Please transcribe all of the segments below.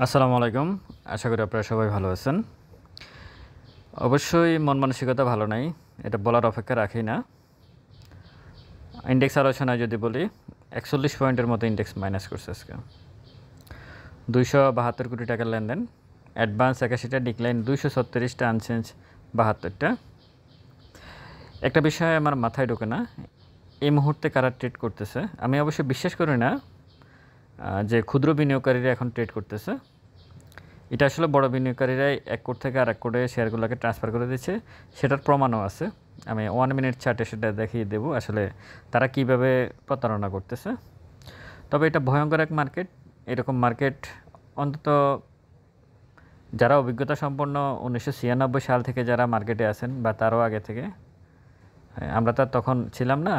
আসসালামু আলাইকুম। আশা করি আপনারা সবাই ভালো আছেন। অবশ্যই মন মানসিকতা ভালো নাই, এটা বলার অপেক্ষা রাখি না। ইন্ডেক্স আলোচনায় যদি বলি 41 পয়েন্টের মতো ইন্ডেক্স মাইনাস করছে আজকে। 272 কোটি টাকার লেনদেন, অ্যাডভান্স 81টা, ডিক্লাইন 236টা, আনচেঞ্জ 72টা। একটা বিষয় আমার মাথায় ঢোকে না, এই মুহূর্তে কারা ট্রেড করতেছে। আমি অবশ্য বিশ্বাস করি না যে ক্ষুদ্র বিনিয়োগকারীরা এখন ট্রেড করতেছে। এটা আসলে বড় বিনিয়োগকারীরাই এক কোড থেকে আরেক কোডে শেয়ারগুলোকে ট্রান্সফার করে দিচ্ছে, সেটার প্রমাণও আছে। আমি 1 মিনিট চার্টে সেটা দেখিয়ে দেবো আসলে তারা কিভাবে প্রতারণা করতেছে। তবে এটা ভয়ঙ্কর এক মার্কেট। এরকম মার্কেট অন্তত যারা অভিজ্ঞতা সম্পন্ন 1996 সাল থেকে যারা মার্কেটে আছেন বা তারও আগে থেকে, আমরা তো তখন ছিলাম না,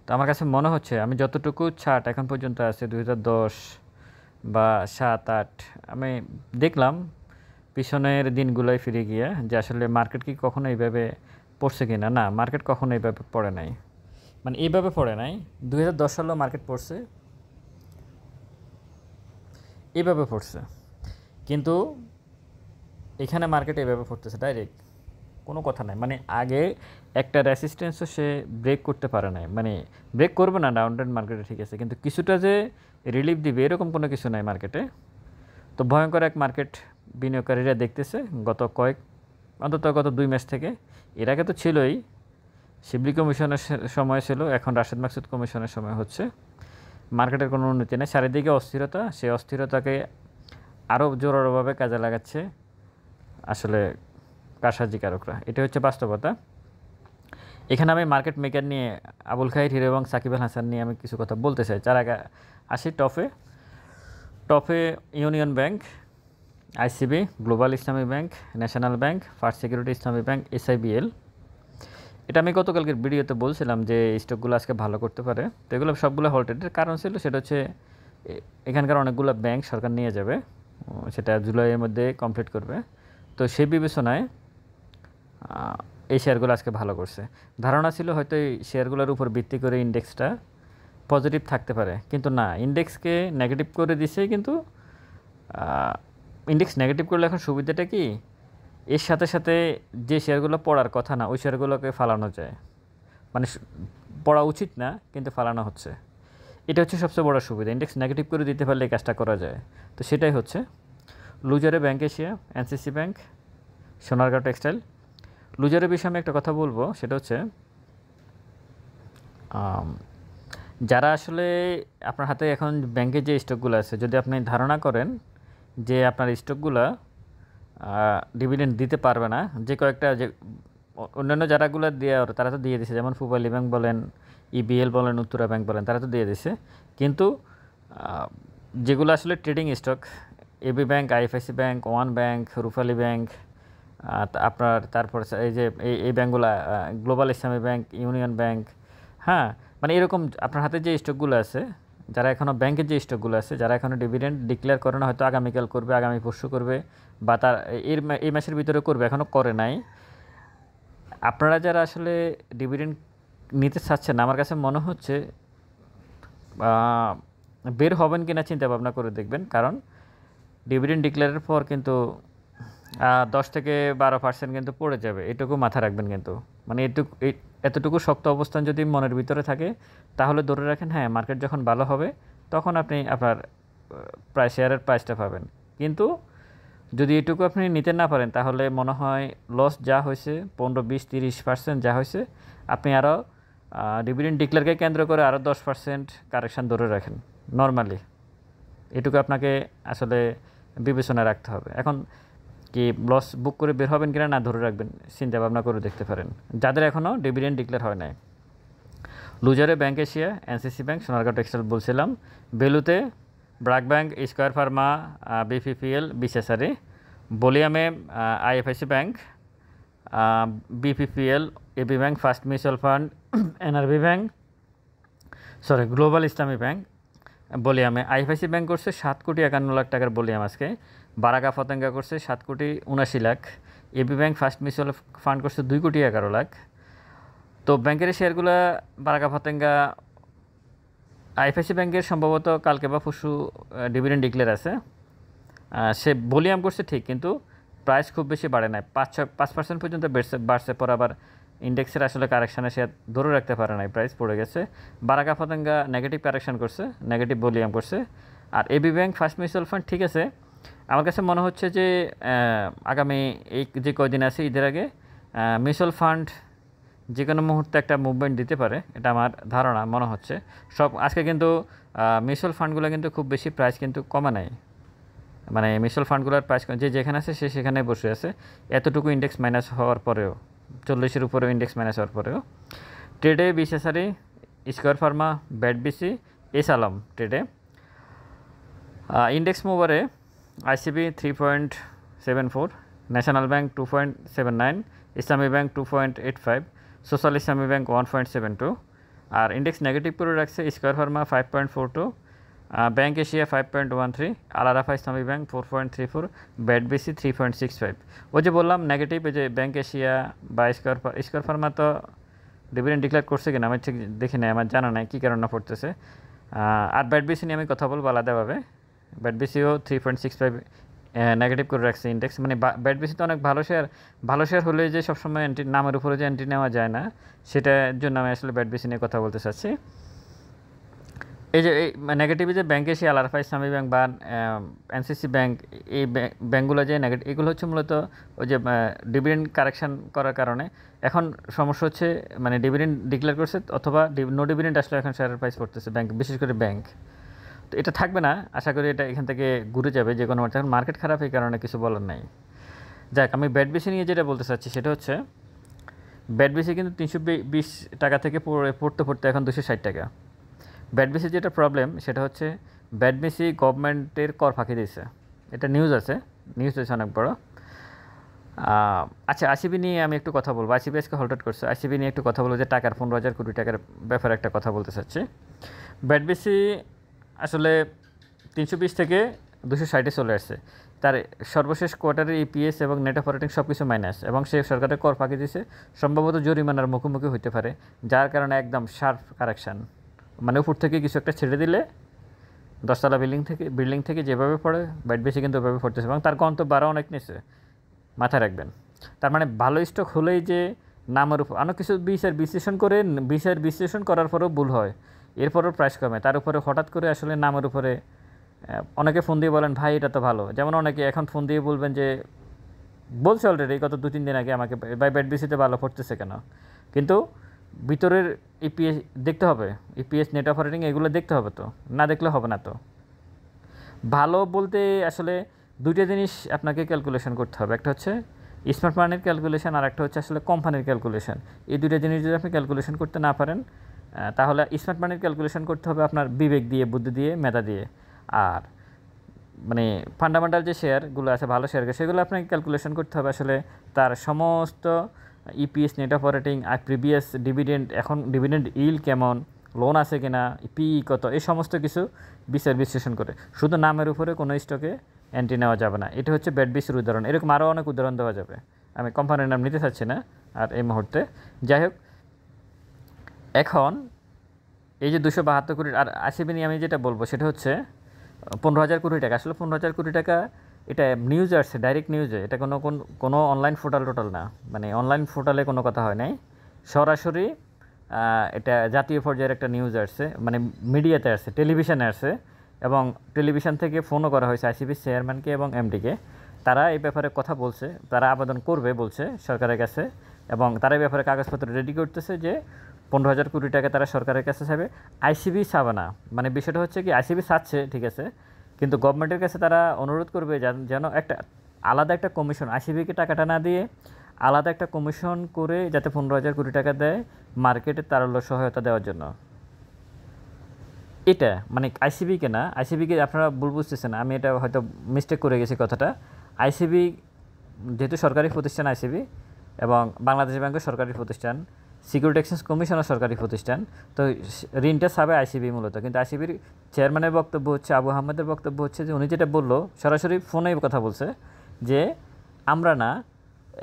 তো আমার কাছে মনে হচ্ছে আমি যতটুকু চার্ট এখন পর্যন্ত আছে 2010 বা 7-8 আমি দেখলাম পিছনের দিনগুলোয় ফিরে গিয়ে যে আসলে মার্কেট কি কখনো এইভাবে পড়ছে কিনা। না, মার্কেট কখনো এইভাবে পড়ে নাই, মানে এইভাবে পড়ে নাই। 2010 সালেও মার্কেট পড়ছে, এইভাবে পড়ছে, কিন্তু এখানে মার্কেট এইভাবে পড়তেছে ডাইরেক্ট, কোনো কথা নাই। মানে আগে একটা রেসিস্টেন্সও সে ব্রেক করতে পারে নাই, মানে ব্রেক করবে না ডাউন ট্রেন্ড মার্কেটে, ঠিক আছে, কিন্তু কিছুটা যে রিলিফ দিবে এরকম কোনো কিছু নাই মার্কেটে। তো ভয়ঙ্কর এক মার্কেট বিনিয়োগকারীরা দেখতেছে অন্তত গত 2 মাস থেকে। এর আগে তো ছিলই, শিবলি কমিশনের সময় ছিল, এখন রাশেদ মাকসুদ কমিশনের সময় হচ্ছে। মার্কেটের কোনো উন্নতি নেই, চারিদিকে অস্থিরতা। সেই অস্থিরতাকে আরও জোরালোভাবে কাজে লাগাচ্ছে আসলে কারসাজিকারকরা। এটা হচ্ছে বাস্তবতা। এখানে আমি মার্কেট মেকার নিয়ে আবুল খায়ের হিরো এবং সাকিব আল হাসান নিয়ে আমি কিছু কথা বলতে চাই। তার আগে আসি টপে union bank, ICB, global Islami bank, national bank, first security ইসলামী ব্যাংক, এসআইবিএল। এটা আমি গতকালকের ভিডিওতে বলছিলাম যে স্টকগুলো আজকে ভালো করতে পারে। তো এগুলো সবগুলো হল্টেডের কারণ ছিল, সেটা হচ্ছে এখানকার অনেকগুলো ব্যাংক সরকার নিয়ে যাবে, সেটা জুলাইয়ের মধ্যে কমপ্লিট করবে। তো সেই বিবেচনায় এই শেয়ারগুলো আজকে ভালো করছে। ধারণা ছিল হয়তো এই শেয়ারগুলোর উপর ভিত্তি করে ইন্ডেক্সটা পজিটিভ থাকতে পারে, কিন্তু না, ইন্ডেক্সকে নেগেটিভ করে দিছে। কিন্তু ইন্ডেক্স নেগেটিভ করলে এখন সুবিধাটা কি, এর সাথে সাথে যে শেয়ারগুলো পড়ার কথা না ওই শেয়ারগুলোকে ফালানো যায়। মানে পড়া উচিত না কিন্তু ফালানো হচ্ছে, এটা হচ্ছে সবচেয়ে বড় সুবিধা। ইন্ডেক্স নেগেটিভ করে দিতে পারলে এই কাজটা করা যায়। তো সেটাই হচ্ছে। লুজারে bank Asia, NCC bank, Sonargaon textile. লুজারের বিষয়ে আমি একটা কথা বলবো, সেটা হচ্ছে যারা আসলে আপনার হাতে এখন ব্যাংকের যে স্টকগুলো আছে, যদি আপনি ধারণা করেন যে আপনার স্টকগুলো ডিভিডেন্ড দিতে পারবে না, যে কয়েকটা যে অন্যান্য যারাগুলো দেওয়ার তারা তো দিয়ে দিছে, যেমন পূবালী ব্যাংক বলেন, ইবিএল বলেন, উত্তরা ব্যাংক বলেন, তারা তো দিয়ে দিছে। কিন্তু যেগুলো আসলে trading stock, AB bank, IFIC bank, one bank, Rupali bank, আপনার তারপর এই যে এই ব্যাংকগুলো, global Islami bank, union bank, হ্যাঁ, মানে এরকম আপনার হাতে যে স্টকগুলো আছে, যারা এখনও ব্যাংকের যে স্টকগুলো আছে, যারা এখনও ডিভিডেন্ড ডিক্লেয়ার করে না, হয়তো আগামীকাল করবে, আগামী পরশু করবে, বা তার এই মাসের ভিতরে করবে, এখনও করে নাই। আপনারা যারা আসলে ডিভিডেন্ড নিতে চাচ্ছেন, আমার কাছে মনে হচ্ছে বের হবেন কিনা চিন্তা ভাবনা করে দেখবেন। কারণ ডিভিডেন্ড ডিক্লেয়ারের পর কিন্তু 10-12% কিন্তু পড়ে যাবে, এটুকু মাথা রাখবেন। কিন্তু মানে এতটুকু শক্ত অবস্থান যদি মনের ভিতরে থাকে, তাহলে ধরে রাখেন হ্যাঁ, মার্কেট যখন ভালো হবে তখন আপনি আপনার শেয়ারের প্রাইসটা পাবেন। কিন্তু যদি এটুকু আপনি নিতে না পারেন, তাহলে মনে হয় লস যা হয়েছে 15-20-30% যা হয়েছে, আপনি আরও ডিভিডেন্ড ডিক্লেয়ারকে কেন্দ্র করে আরও 10% কারেকশান ধরে রাখেন নর্মালি। এটুকু আপনাকে আসলে বিবেচনায় রাখতে হবে। এখন কি লস বুক করে বের হবেন কিনা, না ধরে রাখবেন, চিন্তা ভাবনা করে দেখতে পারেন, যাদের এখনও ডিভিডেন্ড ডিক্লেয়ার হয় নাই। লুজারে bank Asia, NCC bank, Sonargaon textile বলছিলাম। বেলুতে BRAC bank, square pharma, BPPL, বিশেষারি। বলিয়ামে IFIC bank, BPPL, AB bank, first mutual fund, NRB bank, global Islami bank. বলিয়ামে আইএফআইসি ব্যাংক করছে 7,51,00,000 টাকার বলিয়াম আজকে। বারাকা ফতেঙ্গা করছে 7,79,00,000। AB bank first mutual fund করছে 2,11,00,000। তো ব্যাংকের শেয়ারগুলো বারাকা ফতেঙ্গা, আইএফআইসি ব্যাংকের সম্ভবত কালকে বা পরশু ডিভিডেন্ড ডিক্লেয়ার আছে। সে ভলিউম করছে ঠিক, কিন্তু প্রাইস খুব বেশি বাড়ে নাই, 5% পর্যন্ত বাড়ছে, পর আবার ইন্ডেক্সের আসলে কারেকশানে সে ধরে রাখতে পারে নাই, প্রাইস পড়ে গেছে। বারাকা পতেঙ্গা নেগেটিভ কারেকশান করছে, নেগেটিভ ভলিউম করছে। আর AB bank first mutual fund ঠিক আছে, আমার কাছে মনে হচ্ছে যে আগামী এই যে কয়দিন আছে ঈদের আগে মিউচুয়াল ফান্ড যে কোনো মুহূর্তে একটা মুভমেন্ট দিতে পারে, এটা আমার ধারণা মনে হচ্ছে। আজকে কিন্তু মিউচুয়াল ফান্ডগুলো কিন্তু খুব বেশি প্রাইস কিন্তু কমে নাই, মানে মিউচুয়াল ফান্ডগুলোর প্রাইস যে যেখানে আছে সে সেখানে বসে আছে, এতটুকু ইন্ডেক্স মাইনাস হওয়ার পরেও, 40-এর উপরেও ইন্ডেক্স মাইনাস হওয়ার পরেও। ট্রেডে বিশেষারি, square pharma, BAT BC, S Alam ট্রেডে। ইন্ডেক্স মুভারে ICB 3.74, national bank 2.79, Islami bank 2.85, social Islami bank 1.72। আর ইন্ডেক্স নেগেটিভ করে রাখছে square pharma 5.42, bank Asia 5.13, Alarafah Islami bank 4.34, bat BC 3.65। ওই যে বললাম নেগেটিভ, এই যে ব্যাংক এশিয়া বা স্কয়ার ফার্মা তো ডিভিডেন্ড ডিক্লেয়ার করছে কিনা আমি ঠিক দেখি নাই, আমার জানা নাই কী কারণে পড়তেছে। আর ব্যাট বিসি নিয়ে আমি কথা বলবো আলাদাভাবে। ব্যাট বিসিও 3.65 নেগেটিভ করে রাখছে ইন্ডেক্স, মানে ব্যাট বিসি তো অনেক ভালো শেয়ার হলে যে সবসময় নামের উপরে যে এন্ট্রি নেওয়া যায় না, সেটার জন্য আমি আসলে ব্যাট বিসি নিয়ে কথা বলতে চাচ্ছি। এই যে এই নেগেটিভ যে bank Asia, Al-Arafah Islami bank বা এনসিসি ব্যাংক, এই ব্যাংকগুলো যে নেগেটিভ, এগুলো হচ্ছে মূলত ওই যে ডিভিডেন্ড কারেকশান করার কারণে এখন সমস্যা হচ্ছে, মানে ডিভিডেন্ড ডিক্লেয়ার করছে অথবা নো ডিভিডেন্ড আসলে এখন শেয়ারের প্রাইস পড়তেছে ব্যাংক, বিশেষ করে ব্যাংক। তো এটা থাকবে না, আশা করি এটা এখান থেকে ঘুরে যাবে যে কোনো এখন মার্কেট খারাপ, এই কারণে কিছু বলার নাই। যাক, আমি ব্যাট বিসি নিয়ে যেটা বলতে চাচ্ছি সেটা হচ্ছে ব্যাট বিসি কিন্তু 320 টাকা থেকে পড়তে এখন 260 টাকা। ব্যাট বিসি যেটা প্রবলেম সেটা হচ্ছে ব্যাট বিসি গভর্নমেন্টের কর ফাঁকি দিয়েছে, এটা নিউজ আছে অনেক বড়। আচ্ছা, আইসিবি নিয়ে আমি একটু কথা বলবো। আইসিবি আজকে হলটেড করছে, আইসিবি নিয়ে একটু কথা বলবো, যে টাকার 15,000 কোটি টাকার ব্যাপারে একটা কথা বলতে চাচ্ছি। ব্যাট বিসি আসলে 320 থেকে 260-এ চলে আসছে, তার সর্বশেষ কোয়ার্টারের ইপিএস এবং নেট অপারেটিং সব কিছু মাইনাস, এবং সে সরকারের কর ফাঁকি দিয়েছে, সম্ভবত জরিমানার মুখোমুখি হতে পারে, যার কারণে একদম শার্প কারেকশান, মানে উপর থেকে কিছু একটা ছেড়ে দিলে 10তলা বিল্ডিং থেকে যেভাবে পড়ে ব্যাট বিসি কিন্তু ওভাবে পড়তেছে, এবং তার গন্তব্য আরও অনেক নিচে, মাথায় রাখবেন। তার মানে ভালো স্টক হলেই যে নামের উপর অনেক কিছু বিশ্লেষণ করার পরেও ভুল হয়, এরপরও প্রাইস কমে, তার উপরে হঠাৎ করে আসলে নামের উপরে অনেকে ফোন দিয়ে বলেন ভাই এটা তো ভালো, যেমন অনেকে এখন ফোন দিয়ে বলবেন যে বলছে অলরেডি গত 2-3 দিন আগে আমাকে, ভাই ব্যাট বিসিতে ভালো পড়তেছে কেন, কিন্তু ভিতরের ইপিএস দেখতে হবে, ইপিএস নেট অপারেটিং এগুলো দেখতে হবে, তো না দেখলে হবে না। তো ভালো বলতে আসলে দুইটা জিনিস আপনাকে ক্যালকুলেশন করতে হবে, একটা হচ্ছে স্মার্ট মানির ক্যালকুলেশন, আর একটা হচ্ছে আসলে কোম্পানির ক্যালকুলেশন। এই দুইটা জিনিস যদি আপনি ক্যালকুলেশন করতে না পারেন, তাহলে স্মার্ট মানির ক্যালকুলেশন করতে হবে আপনার বিবেক দিয়ে, বুদ্ধি দিয়ে, মেধা দিয়ে। আর মানে ফান্ডামেন্টাল যে শেয়ারগুলো আছে, ভালো শেয়ার, সেগুলো আপনাকে ক্যালকুলেশন করতে হবে আসলে তার সমস্ত ইপিএস, নেট অপারেটিং, আর প্রিভিয়াস ডিভিডেন্ড, এখন ডিভিডেন্ড ইল কেমন, লোন আছে কিনা, পিই কত, এই সমস্ত কিছু বিশ্লেষণ করে। শুধু নামের উপরে কোনো স্টকে এন্ট্রি নেওয়া যাবে না। এটা হচ্ছে ব্যাট বিসির উদাহরণ, এরকম আরও অনেক উদাহরণ দেওয়া যাবে, আমি কোম্পানির নাম নিতে চাচ্ছি না আর এই মুহূর্তে। যাই হোক, এখন এই যে 272 কোটি, আর আইসিবি নিয়ে আমি যেটা বলবো সেটা হচ্ছে 15,000 কোটি টাকা। আসলে 15,000 কোটি টাকা এটা নিউজে আসছে, ডাইরেক্ট নিউজে, এটা কোনো অনলাইন পোর্টাল না, মানে অনলাইন পোর্টালে কোনো কথা হয় নাই, সরাসরি এটা জাতীয় পর্যায়ের একটা নিউজ আসছে, মানে মিডিয়াতে আসছে, টেলিভিশনে আসছে, এবং টেলিভিশন থেকে ফোনও করা হয়েছে আইসিবির চেয়ারম্যানকে এবং এমডিকে। তারা এই ব্যাপারে কথা বলছে, তারা আবেদন করবে বলছে সরকারের কাছে, এবং তারা এই ব্যাপারে কাগজপত্র রেডি করতেছে যে 15,000 কোটি টাকা তারা সরকারের কাছে চাইবে, আইসিবি চাবে না। মানে বিষয়টা হচ্ছে কি, আইসিবি চাচ্ছে ঠিক আছে, কিন্তু গভর্নমেন্টের কাছে তারা অনুরোধ করবে যেন একটা আলাদা একটা কমিশন, আইসিবিকে টাকাটা না দিয়ে আলাদা একটা কমিশন করে যাতে 15,000 কোটি টাকা দেয় মার্কেটে তারল্য সহায়তা দেওয়ার জন্য। এটা মানে আইসিবিকে না, আইসিবিকে আপনারা ভুল বুঝতেছেন, আমি এটা হয়তো মিস্টেক করে গেছি কথাটা। আইসিবি যেহেতু সরকারি প্রতিষ্ঠান আইসিবি, এবং বাংলাদেশ ব্যাংকের সরকারি প্রতিষ্ঠান, সিকিউরিটি এক্সচেঞ্জ কমিশনের সরকারি প্রতিষ্ঠান, তো ঋণটা চাবে আইসিবি মূলত। কিন্তু আইসিবির চেয়ারম্যানের বক্তব্য হচ্ছে, আবু আহমেদের বক্তব্য হচ্ছে যে উনি যেটা বললো, সরাসরি ফোনে কথা বলছে যে আমরা না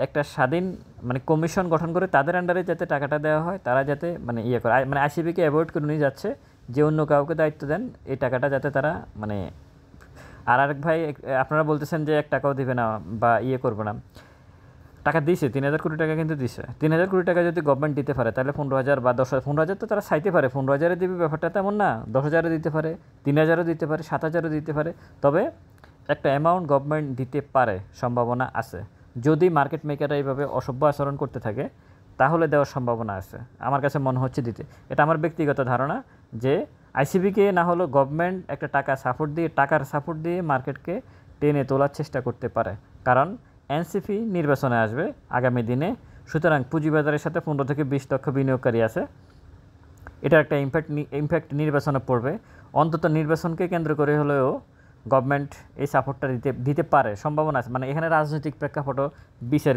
একটা স্বাধীন মানে কমিশন গঠন করে তাদের আন্ডারে যাতে টাকাটা দেওয়া হয়, তারা যাতে মানে ইয়ে করে, মানে আইসিবিকে অ্যাভয়েড করে নিয়ে যাচ্ছে যে অন্য কাউকে দায়িত্ব দেন এই টাকাটা যাতে তারা মানে আর আরেক ভাই আপনারা বলতেছেন যে 1 টাকাও দিবে না বা ইয়ে করবে না, টাকা দিছে 3,000 কোটি টাকা কিন্তু দিছে। 3,000 কোটি টাকা যদি গভর্নমেন্ট দিতে পারে তাহলে 15,000 বা 10,000, 15,000 তো তারা চাইতে পারে, 15,000 দিবে ব্যাপারটা তেমন না, 10,000 দিতে পারে, 3,000 দিতে পারে, 7,000 দিতে পারে, তবে একটা অ্যামাউন্ট গভর্নমেন্ট দিতে পারে, সম্ভাবনা আছে। যদি মার্কেট মেকাররা এইভাবে অসভ্য আচরণ করতে থাকে তাহলে দেওয়ার সম্ভাবনা আছে, আমার কাছে মনে হচ্ছে দিতে। এটা আমার ব্যক্তিগত ধারণা যে আইসিবিকে না হলেও গভর্নমেন্ট একটা টাকার সাপোর্ট দিয়ে মার্কেটকে টেনে তোলার চেষ্টা করতে পারে, কারণ এনসিপি নির্বাচনে আসবে আগামী দিনে। সুতরাং পুঁজিবাজারের সাথে 15 থেকে 20 লক্ষ বিনিয়োগকারী আছে, এটার একটা ইম্প্যাক্ট নির্বাচনে পড়বে। অন্তত নির্বাচনকে কেন্দ্র করে হলেও গভর্নমেন্ট এই সাপোর্টটা দিতে পারে, সম্ভাবনা আছে। মানে এখানে রাজনৈতিক প্রেক্ষাপটও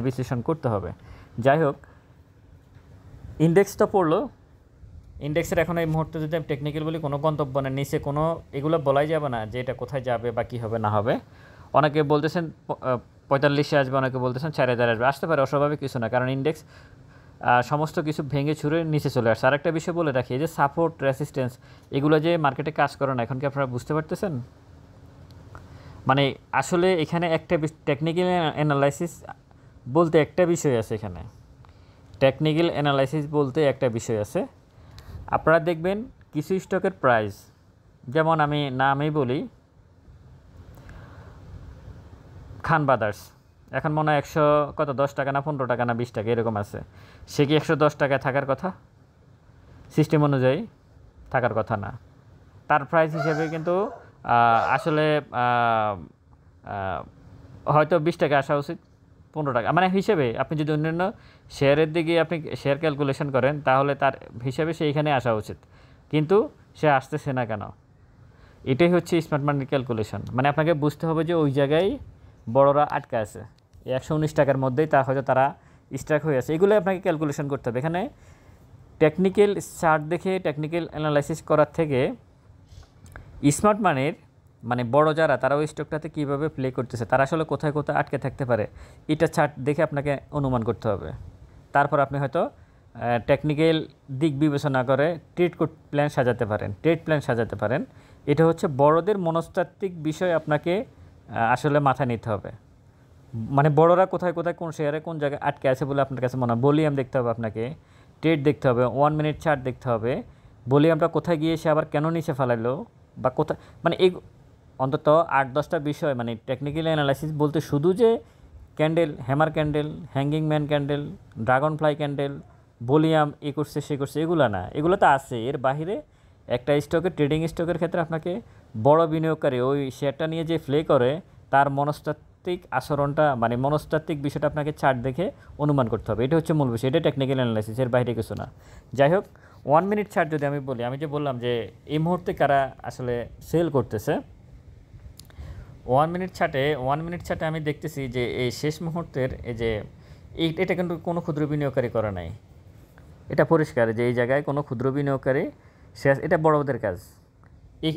বিশ্লেষণ করতে হবে। যাই হোক, ইন্ডেক্সটা পড়লো, ইন্ডেক্সের এখন এই মুহূর্তে যদি আমি টেকনিক্যাল বলি কোনো গন্তব্য না, নিচে কোনো এগুলো বলাই যাবে না যে এটা কোথায় যাবে বা কী হবে না হবে। অনেকে বলতেছেন 45-এ আসবে, অনেকে বলতেছেন 4,000 আসবে, আসতে পারে, অস্বাভাবিক কিছু না, কারণ ইন্ডেক্স সমস্ত কিছু ভেঙে ছুঁড়ে নিচে চলে আসছে। আরেকটা বিষয় বলে রাখি, এই যে সাপোর্ট রেসিস্ট্যান্স এগুলো যে মার্কেটে কাজ করে না, এখন কি আপনারা বুঝতে পারতেছেন? মানে আসলে এখানে একটা টেকনিক্যাল অ্যানালাইসিস বলতে একটা বিষয় আছে, এখানে টেকনিক্যাল অ্যানালাইসিস বলতে একটা বিষয় আছে। আপনারা দেখবেন কিছু স্টকের প্রাইস, যেমন আমি নামই বলি খান ব্রাদার্স, এখন মনে হয় 10 টাকা না 15 টাকা না 20 টাকা এরকম আছে। সে কি 110 টাকায় থাকার কথা? সিস্টেম অনুযায়ী থাকার কথা না। তার প্রাইস হিসেবে কিন্তু আসলে হয়তো 20 টাকা আসা উচিত, 15 টাকা, মানে হিসেবে আপনি যদি অন্যান্য শেয়ারের দিকে আপনি শেয়ার ক্যালকুলেশন করেন তাহলে তার হিসেবে সে এখানে আসা উচিত, কিন্তু সে আসতেছে না কেন? এটাই হচ্ছে স্মার্ট মানি ক্যালকুলেশন। মানে আপনাকে বুঝতে হবে যে ওই জায়গায় বড়রা আটকে আছে, 119 টাকার মধ্যেই হয়তো তারা স্ট্রাইক হয়ে আছে। এগুলো আপনাকে ক্যালকুলেশন করতে হবে। এখানে টেকনিক্যাল চার্ট দেখে টেকনিক্যাল অ্যানালাইসিস করার থেকে স্মার্ট মানির মানে বড় যারা, তারা ওই স্টকটাতে কীভাবে প্লে করতেছে, তারা আসলে কোথায় কোথায় আটকে থাকতে পারে, এটা চার্ট দেখে আপনাকে অনুমান করতে হবে। তারপর আপনি হয়তো টেকনিক্যাল দিক বিবেচনা করে ট্রেড প্ল্যান সাজাতে পারেন। এটা হচ্ছে বড়দের মনস্তাত্ত্বিক বিষয়, আপনাকে আসলে মাথায় নিতে হবে। মানে বড়রা কোথায় কোথায় কোন শেয়ারে কোন জায়গায় আটকে আছে বলে আপনার কাছে মনে হয়, ভলিউম দেখতে হবে, আপনাকে ট্রেড দেখতে হবে, 1 মিনিট চার্ট দেখতে হবে, ভলিউমটা কোথায় গিয়ে সে আবার কেন নিচে ফেলাইলো বা কোথায়, মানে এই অন্তত 8-10টা বিষয়। মানে টেকনিক্যাল অ্যানালাইসিস বলতে শুধু যে candle, hammer candle, hanging man candle, dragonfly candle, volume এ করছে সে করছে, এগুলো না, এগুলো তো আছে। এর বাহিরে একটা স্টকের ট্রেডিং স্টকের ক্ষেত্রে আপনাকে বড় বিনিয়োগকারী ওই শেয়ারটা নিয়ে যে প্লে করে তার মনস্তাত্ত্বিক আচরণটা, মানে মনস্তাত্ত্বিক বিষয়টা আপনাকে চার্ট দেখে অনুমান করতে হবে। এটা হচ্ছে মূল বিষয়, এটা টেকনিক্যাল অ্যানালাইসিস, এর বাইরে কিছু না। যাই হোক, 1 মিনিট চার্ট যদি আমি বলি, আমি যে বললাম যে এই মুহূর্তে কারা আসলে সেল করতেছে, 1 মিনিট চার্টে আমি দেখতেছি যে এই শেষ মুহূর্তের এই যে এটা কিন্তু কোনো ক্ষুদ্র বিনিয়োগকারী করে নাই, এটা পরিষ্কার যে এই জায়গায় কোনো ক্ষুদ্র বিনিয়োগকারী শেষ, এটা বড়দের কাজ,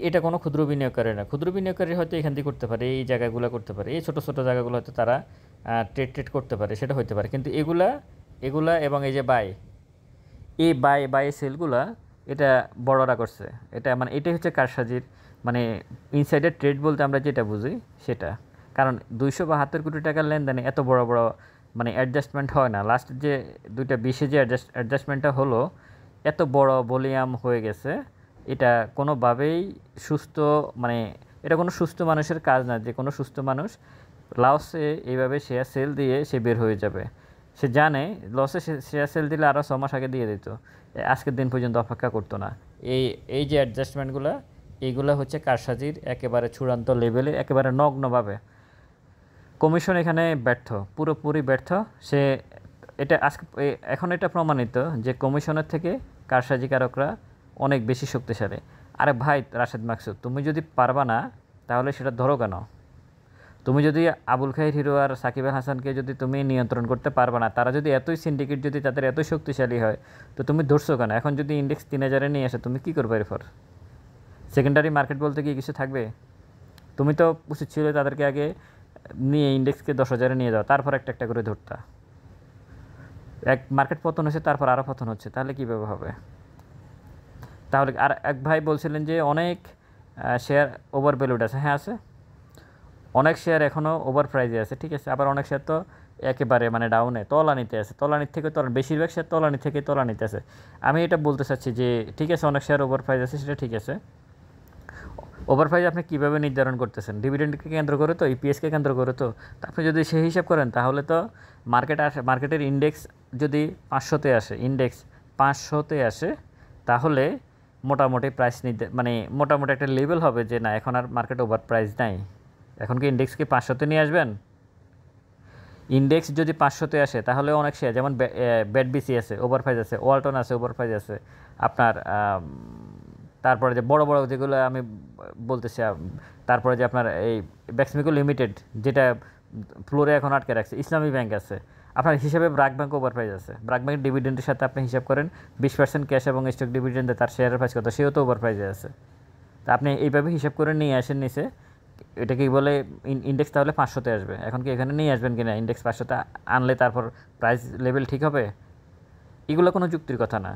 এটা কোনো ক্ষুদ্র বিনিয়োগকারী না। ক্ষুদ্র বিনিয়োগকারী হয়তো এখান থেকে করতে পারে, এই জায়গাগুলো করতে পারে, এই ছোটো ছোটো জায়গাগুলো হয়তো তারা ট্রেড করতে পারে, সেটা হতে পারে। কিন্তু এগুলা এবং এই যে বাই সেলগুলা এটা বড়রা করছে, এটা মানে এটাই হচ্ছে কারসাজির মানে ইনসাইডার ট্রেড বলতে আমরা যেটা বুঝি সেটা। কারণ 272 কোটি টাকার লেনদেনে এত বড় মানে অ্যাডজাস্টমেন্ট হয় না। লাস্ট যে 220-এ যে অ্যাডজাস্টমেন্টটা হলো, এত বড় ভলিউম হয়ে গেছে, এটা কোনোভাবেই সুস্থ, মানে এটা কোনো সুস্থ মানুষের কাজ না যে কোনো সুস্থ মানুষ লসে এইভাবে শেয়ার সেল দিয়ে সে বের হয়ে যাবে। সে জানে লসে শেয়ার সেল দিলে আরও 6 মাস আগে দিয়ে দিত, আজকের দিন পর্যন্ত অপেক্ষা করতো না। এই যে অ্যাডজাস্টমেন্টগুলো, এইগুলো হচ্ছে কারসাজির একেবারে চূড়ান্ত লেভেলে, একেবারে নগ্নভাবে। কমিশন এখানে ব্যর্থ, পুরোপুরি ব্যর্থ। সে এটা এখন এটা প্রমাণিত যে কমিশনের থেকে কারসাজিকারকরা অনেক বেশি শক্তিশালী। আরে ভাই রাশেদ মাকসুদ, তুমি যদি পারবা না তাহলে সেটা ধরো কেন? তুমি যদি আবুল খাইর হিরো আর সাকিব আল হাসানকে যদি তুমি নিয়ন্ত্রণ করতে পারবা না, তারা যদি এতই সিন্ডিকেট, যদি তাদের এতই শক্তিশালী হয়, তো তুমি ধরছো কেন? এখন যদি ইন্ডেক্স 3000-এ নিয়ে আসে, তুমি কী করবে এরপর? সেকেন্ডারি মার্কেট বলতে কি কিছু থাকবে? তুমি তো উচিত ছিল তাদেরকে আগে নিয়ে ইন্ডেক্সকে 10,000-এ নিয়ে যাও, তারপর একটা একটা করে ধরতা। এক মার্কেট পতন হচ্ছে, তারপর আরও পতন হচ্ছে, তাহলে কীভাবে হবে? তাহলে আর এক ভাই বলছিলেন যে অনেক শেয়ার ওভার ভ্যালুড আছে। হ্যাঁ আছে, অনেক শেয়ার এখনও ওভার প্রাইজে আছে, ঠিক আছে, আবার অনেক শেয়ার তো একেবারে মানে ডাউনে তলানিতে আছে, তলানির থেকে বেশিরভাগ শেয়ার তলানি থেকে তলানিতে আছে। আমি এটা বলতে চাচ্ছি যে ঠিক আছে অনেক শেয়ার ওভার প্রাইজ আছে, সেটা ঠিক আছে। ওভার প্রাইজ আপনি কীভাবে নির্ধারণ করতেছেন? ডিভিডেন্ডকে কেন্দ্র করে তো, ইপিএসকে কেন্দ্র করে তো। আপনি যদি সেই হিসাব করেন তাহলে তো মার্কেটের ইন্ডেক্স যদি 500-তে আসে, ইন্ডেক্স 500-তে আসে, তাহলে মোটামুটি প্রাইস মানে মোটামুটি একটা লেভেল হবে যে না, এখন আর মার্কেট ওভার প্রাইস নাই। এখন কি ইন্ডেক্সকে 500-তে নিয়ে আসবেন? ইন্ডেক্স যদি 500-তে আসে তাহলে অনেক শেয়ার যেমন ব্যাট বিসি আছে ওভার প্রাইস আছে, ওয়ালটন আছে ওভার প্রাইস আছে, আপনার তারপরে যে বড় বড় যেগুলো আমি বলতেছি, তারপরে যে আপনার এই ব্যাক্সমিকো লিমিটেড যেটা ফ্লোরে এখন আটকে রাখছে, ইসলামী ব্যাংক আছে, আপনার হিসাবে ব্র্যাক ব্যাংক ওভার প্রাইস আছে। ব্র্যাক ব্যাংক ডিভিডেন্ডের সাথে আপনি হিসাব করেন 20% ক্যাশ এবং স্টক ডিভিডেন্ডে তার শেয়ারের প্রাইস কত, সেও তো ওভার প্রাইসে আছে। তা আপনি এইভাবে হিসাব করে নিয়ে আসেন নিচে, এটা কি বলে ইন্ডেক্স তাহলে 500-তে আসবে। এখন কি এখানে নিয়ে আসবেন কিনা ইন্ডেক্স 500-তে আনলে তারপর প্রাইস লেভেল ঠিক হবে? এগুলো কোনো যুক্তির কথা না।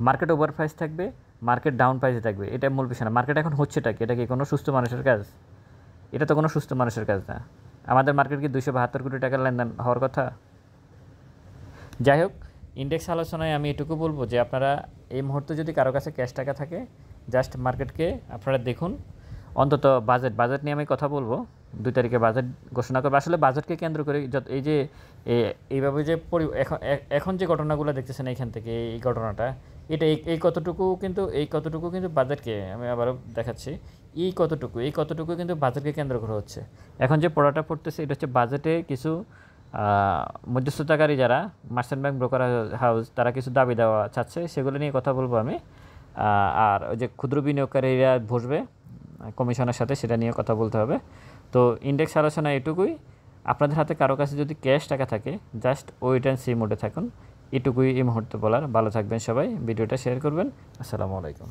মার্কেট ওভার প্রাইস থাকবে, মার্কেট ডাউন প্রাইসে থাকবে, এটা মূল বিষয় না। মার্কেট এখন হচ্ছেটা কি? এটা কি কোনো সুস্থ মানুষের কাজ? এটা তো কোনো সুস্থ মানুষের কাজ না। আমাদের মার্কেট কি 272 কোটি টাকার লেনদেন হওয়ার কথা? যাই হোক, ইন্ডেক্স আলোচনায় আমি এটুকু বলবো যে আপনারা এই মুহূর্তে যদি কারো কাছে ক্যাশ টাকা থাকে, জাস্ট মার্কেটকে আপনারা দেখুন। অন্তত বাজেট নিয়ে আমি কথা বলবো, 2 তারিখে বাজেট ঘোষণা করবো। আসলে বাজেটকে কেন্দ্র করে এই যে এইভাবে যে এখন যে ঘটনাগুলো দেখতেছেন এইখান থেকে, এই ঘটনাটা এটা এই কতটুকু কিন্তু বাজেটকে আমি আবারও দেখাচ্ছি, এই কতটুকু কিন্তু বাজেটকে কেন্দ্র করে হচ্ছে। এখন যে পড়াটা পড়তেছে এটা হচ্ছে বাজেটে কিছু মধ্যস্থতাকারী যারা মার্চেন্ট ব্যাংক ব্রোকার হাউস, তারা কিছু দাবি দেওয়া চাচ্ছে, সেগুলো নিয়ে কথা বলবো আমি। আর ওই যে ক্ষুদ্র বিনিয়োগকারীরা বসবে কমিশনের সাথে, সেটা নিয়ে কথা বলতে হবে। তো ইন্ডেক্স আলোচনা এটুকুই। আপনাদের হাতে কারো কাছে যদি ক্যাশ টাকা থাকে, জাস্ট ওয়েট অ্যান্ড সি মোডে থাকুন। এটুকুই এই মুহূর্তে বলার। ভালো থাকবেন সবাই, ভিডিওটা শেয়ার করবেন। আসসালামু আলাইকুম।